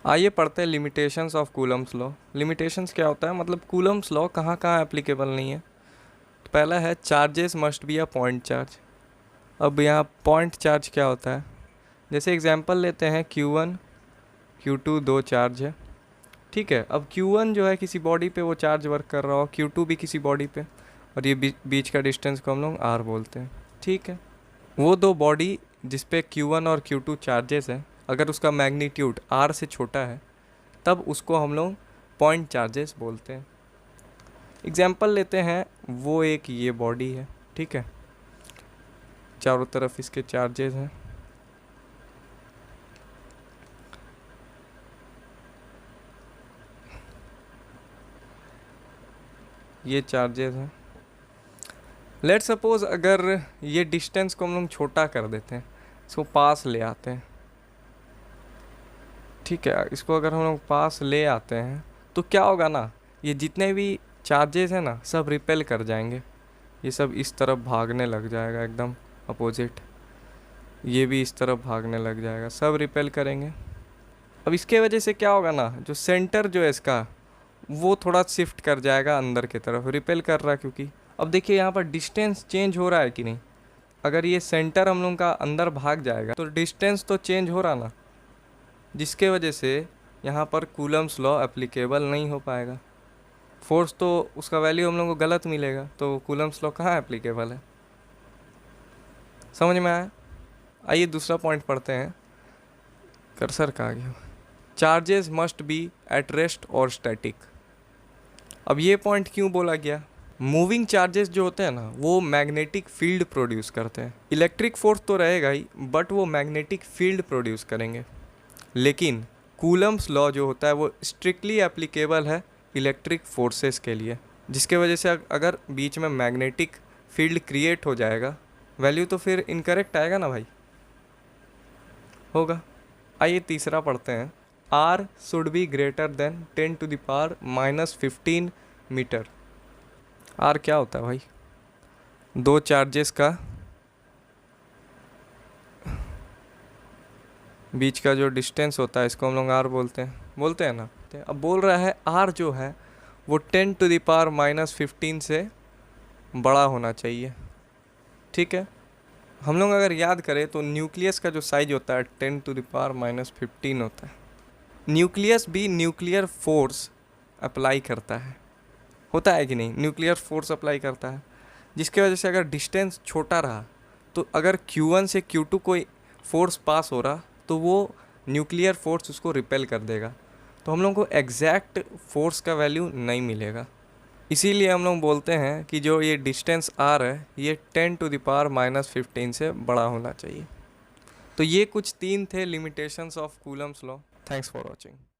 आइए पढ़ते हैं limitations of Coulomb's law. Limitations क्या होता है, मतलब कूलम्स लॉ कहाँ कहाँ एप्लीकेबल नहीं है। तो पहला है charges must be a point charge. अब यहाँ पॉइंट चार्ज क्या होता है, जैसे एग्जांपल लेते हैं Q1 Q2 दो चार्ज है, ठीक है। अब Q1 जो है किसी बॉडी पे वो चार्ज वर्क कर रहा हो, Q2 भी किसी बॉडी पे, और ये बीच का डिस्टेंस को हम लोग R बोलते हैं, ठीक है। वो दो बॉडी जिस पे Q1 और Q2 चार्जेस हैं, अगर उसका मैग्नीट्यूड R से छोटा है तब उसको हम लोग पॉइंट चार्जेस बोलते हैं। एग्जाम्पल लेते हैं, वो एक ये बॉडी है, ठीक है, चारों तरफ इसके चार्जेस हैं, ये चार्जेस हैं। लेट सपोज अगर ये डिस्टेंस को हम लोग छोटा कर देते हैं, इसको पास ले आते हैं, ठीक है। इसको अगर हम लोग पास ले आते हैं तो क्या होगा ना, ये जितने भी चार्जेस हैं ना सब रिपेल कर जाएंगे, ये सब इस तरफ भागने लग जाएगा एकदम अपोजिट, ये भी इस तरफ भागने लग जाएगा, सब रिपेल करेंगे। अब इसके वजह से क्या होगा ना, जो सेंटर जो है इसका वो थोड़ा शिफ्ट कर जाएगा अंदर की तरफ, रिपेल कर रहा है क्योंकि। अब देखिए यहाँ पर डिस्टेंस चेंज हो रहा है कि नहीं, अगर ये सेंटर हम लोग का अंदर भाग जाएगा तो डिस्टेंस तो चेंज हो रहा ना, जिसके वजह से यहाँ पर कूलम्स लॉ एप्लीकेबल नहीं हो पाएगा। फोर्स तो उसका वैल्यू हम लोग को गलत मिलेगा, तो कूलम्स लॉ कहाँ एप्लीकेबल है, समझ में आया। आइए दूसरा पॉइंट पढ़ते हैं, कर्सर कहाँ गया। Charges must be at rest और स्टैटिक। अब ये पॉइंट क्यों बोला गया, मूविंग चार्जेस जो होते हैं ना वो मैग्नेटिक फील्ड प्रोड्यूस करते हैं। इलेक्ट्रिक फोर्स तो रहेगा ही, बट वो मैग्नेटिक फील्ड प्रोड्यूस करेंगे। लेकिन कूलम्स लॉ जो होता है वो स्ट्रिक्टली एप्लीकेबल है इलेक्ट्रिक फोर्सेस के लिए, जिसके वजह से अगर बीच में मैग्नेटिक फील्ड क्रिएट हो जाएगा, वैल्यू तो फिर इनकरेक्ट आएगा ना भाई, होगा। आइए तीसरा पढ़ते हैं, R should be greater than 10⁻⁻15 metre. R क्या होता है भाई, दो चार्जेस का बीच का जो डिस्टेंस होता है इसको हम लोग R बोलते हैं ना। अब बोल रहा है R जो है वो 10⁻⁻15 से बड़ा होना चाहिए, ठीक है। हम लोग अगर याद करें तो न्यूक्लियस का जो साइज होता है 10⁻⁻15 होता है। न्यूक्लियस भी न्यूक्लियर फोर्स अप्लाई करता है, होता है कि नहीं, न्यूक्लियर फोर्स अप्लाई करता है, जिसकी वजह से अगर डिस्टेंस छोटा रहा तो अगर Q1 से Q2 कोई फोर्स पास हो रहा तो वो न्यूक्लियर फोर्स उसको रिपेल कर देगा, तो हम लोग को एग्जैक्ट फोर्स का वैल्यू नहीं मिलेगा। इसीलिए हम लोग बोलते हैं कि जो ये डिस्टेंस R है ये 10⁻⁻15 से बड़ा होना चाहिए। तो ये कुछ तीन थे limitations of Coulomb's law. Thanks for watching.